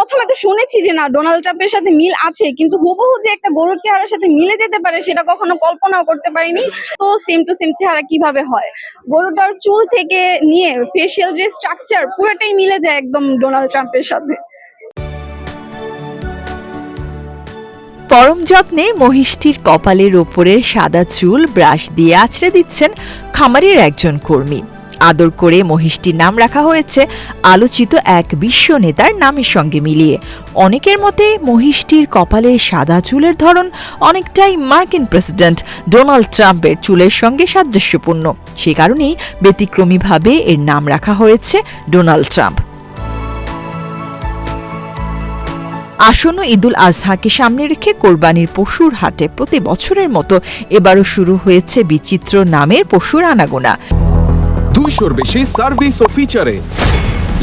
প্রথমে তো শুনেছি যে না ডোনাল্ড ট্রাম্পের সাথে মিল আছে, কিন্তু হুবহু যে একটা গরুর চেহারার সাথে মিলে যেতে পারে সেটা কখনো কল্পনাও করতে পারিনি। তো সেম টু সেম চেহারা কিভাবে হয়, গরুটার চুল থেকে নিয়ে ফেশিয়াল যে স্ট্রাকচার পুরোটাই মিলে যায় একদম ডোনাল্ড ট্রাম্পের সাথে। পরম যত্নে মহিষটির কপালের ওপরের সাদা চুল ব্রাশ দিয়ে আঁচড়ে দিচ্ছেন খামারের একজন কর্মী। আদর করে মহিষটির নাম রাখা হয়েছে আলোচিত এক বিশ্ব নেতার নামের সঙ্গে মিলিয়ে। অনেকের মতে মহিষটির কপালের সাদা চুলের ধরন অনেকটাই মার্কিন প্রেসিডেন্ট ডোনাল্ড ট্রাম্পের চুলের সঙ্গে সাদৃশ্যপূর্ণ। সে কারণেই ব্যতিক্রমীভাবে এর নাম রাখা হয়েছে ডোনাল্ড ট্রাম্প। আসন্ন ঈদুল আজহাকে সামনে রেখে কোরবানির পশুর হাটে প্রতি বছরের মতো এবারও শুরু হয়েছে বিচিত্র নামের পশুর আনাগোনা। 200-র বেশি সার্ভিস ও ফিচারে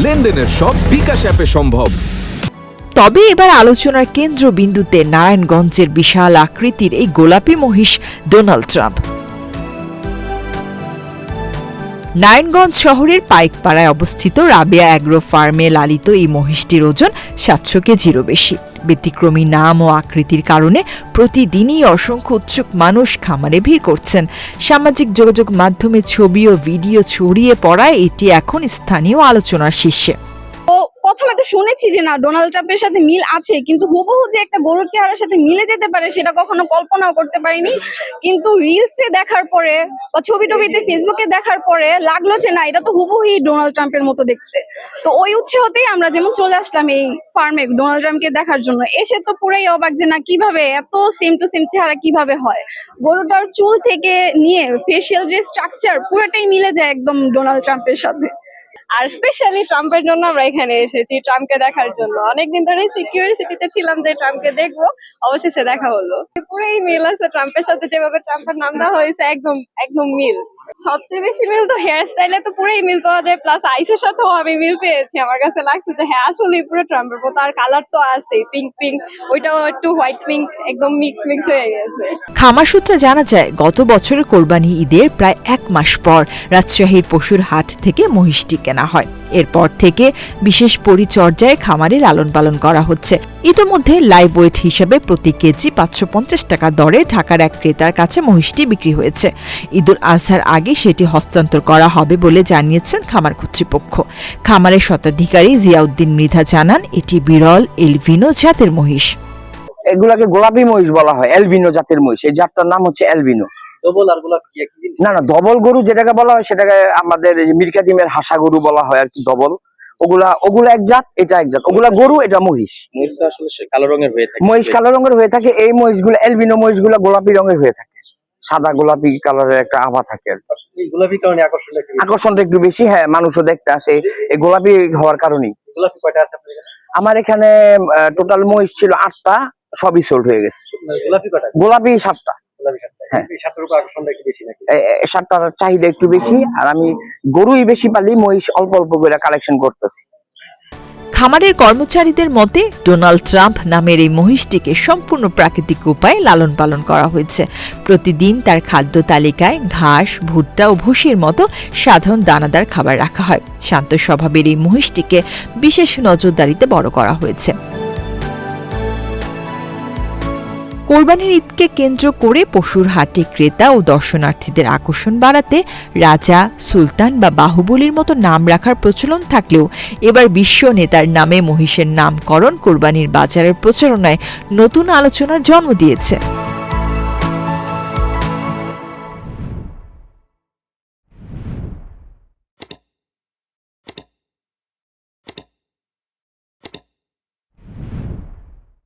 লেনদেনের সব বিকাশ অ্যাপে সম্ভব। তবে এবার আলোচনার কেন্দ্রবিন্দুতে নারায়ণগঞ্জের বিশাল আকৃতির এই গোলাপি মহিষ ডোনাল্ড ট্রাম্প। নারায়ণগঞ্জ শহরের পাইকপাড়ায় অবস্থিত রাবেয়া অ্যাগ্রো ফার্মে লালিত এই মহিষটির ওজন 700 কেজিরও বেশি। ব্যতিক্রমী নাম ও আকৃতির কারণে প্রতিদিনই অসংখ্য উৎসুক মানুষ খামারে ভিড় করছেন। সামাজিক যোগাযোগ মাধ্যমে ছবি ও ভিডিও ছড়িয়ে পড়ায় এটি এখন স্থানীয় আলোচনার শীর্ষে। প্রথমে তো শুনেছি যে না ডোনাল্ড ট্রাম্পের সাথে মিল আছে, কিন্তু হুবহু যে একটা গরুর চেহারার সাথে মিলে যেতে পারে সেটা কখনো কল্পনাও করতে পারিনি। কিন্তু রিলসে দেখার পরে বা ছবি টবিতে ফেসবুকে দেখার পরে লাগলো যে না এটা তো হুবহুই ডোনাল্ড ট্রাম্পের মতো দেখতে। তো ওই উৎসাহতেই আমরা যেমন চলে আসলাম এই ফার্মে ডোনাল্ড ট্রাম্পকে দেখার জন্য। এসে তো পুরাই অবাক যে না কিভাবে এত সেম টু সেম চেহারা কিভাবে হয়, গরুটার চুল থেকে নিয়ে ফেশিয়াল যে স্ট্রাকচার পুরোটাই মিলে যায় একদম ডোনাল্ড ট্রাম্পের সাথে। আর স্পেশালি ট্রাম্পের জন্য আমরা এখানে এসেছি, ট্রাম্পকে দেখার জন্য। অনেকদিন ধরে কিউরিওসিটিতে ছিলাম যে ট্রাম্পকে দেখবো, অবশেষে দেখা হলো। পুরোই মিল আছে ট্রাম্পের সাথে, যেভাবে ট্রাম্পের নাম দেওয়া হয়েছে একদম একদম মিল। সবচেয়ে বেশি মিল তো হেয়ার স্টাইলে তো পুরোই মিল পাওয়া যায়, প্লাস আইসের সাথেও আমি মিল পেয়েছি। আমার কাছে লাগছে যে হ্যাঁ আসলে পুরো ট্রাম্পের মতো। আর কালার তো আছে পিঙ্ক পিঙ্ক, ওইটাও একটু হোয়াইট পিঙ্ক, একদম মিক্স হয়ে গেছে। খামার সূত্রে জানা যায় গত বছরের কোরবানি ঈদের প্রায় 1 মাস পর রাজশাহীর পশুর হাট থেকে মহিষটি কেনা হয়। এরপর থেকে বিশেষ পরিচর্যায় খামারে লালন পালন করা হচ্ছে। ইতোমধ্যে লাইভ ওয়েট হিসেবে প্রতি কেজি 550 টাকা দরে ঢাকার এক ক্রেতার কাছে মহিষটি বিক্রি হয়েছে। ঈদুল আজহার আগে সেটি হস্তান্তর করা হবে বলে জানিয়েছেন খামার কর্তৃপক্ষ। খামারের স্বত্বাধিকারী জিয়াউদ্দিন মৃধা জানান এটি বিরল এলভিনো জাতের মহিষ। এগুলাকে গোলাপি মহিষ বলা হয়, এলবিনো জাতের মহিষ। এই জাতটার নাম হচ্ছে এলবিনো। না ডবল গরু যেটাকে বলা হয় সেটাকে আমাদের মিরকাদিমের হাসা গরু বলা হয় আর কি, ডবল। ওগুলা এক জাত, এটা এক জাত। ওগুলা গরু, এটা মহিষ। কালো রঙের হয়ে থাকে, মহিষ কালো রঙের হয়ে থাকে। এই মহিষগুলো এলবিনো মহিষগুলো গোলাপি রঙের হয়ে থাকে, সাদা গোলাপি কালারের একটা আভা থাকে। গোলাপি কারণে আকর্ষণটা একটু বেশি। হ্যাঁ, মানুষও দেখতে আসে এই গোলাপি হওয়ার কারণেই। গোলাপি কয়টা আছে আমার এখানে টোটাল মহিষ ছিল 8টা, সবই সোল্ড হয়ে গেছে। গোলাপি কয়টা? গোলাপি 7টা। হ্যাঁ, 7টার উপর আকর্ষণটা একটু বেশি নাকি? 7টার চাহিদা একটু বেশি। আর আমি গরুই বেশি পালি, মহিষ অল্প অল্প করে কালেকশন করতেছি। খামারের কর্মচারীদের মতে ডোনাল্ড ট্রাম্প নামের এই মহিষটিকে সম্পূর্ণ প্রাকৃতিক উপায়ে লালন পালন করা হয়েছে। প্রতিদিন তার খাদ্য তালিকায় ঘাস, ভুট্টা ও ভুসির মতো সাধারণ দানাদার খাবার রাখা হয়। শান্ত স্বভাবের এই মহিষটিকে বিশেষ নজরদারিতে বড় করা হয়েছে। কোরবানির ঈদকে কেন্দ্র করে পশুর হাটে ক্রেতা ও দর্শনার্থীদের আকর্ষণ বাড়াতে রাজা, সুলতান বা বাহুবলীর মতো নাম রাখার প্রচলন থাকলেও এবার বিশ্ব নেতার নামে মহিষের নামকরণ কোরবানির বাজারের প্রচারণায় নতুন আলোচনার জন্ম দিয়েছে।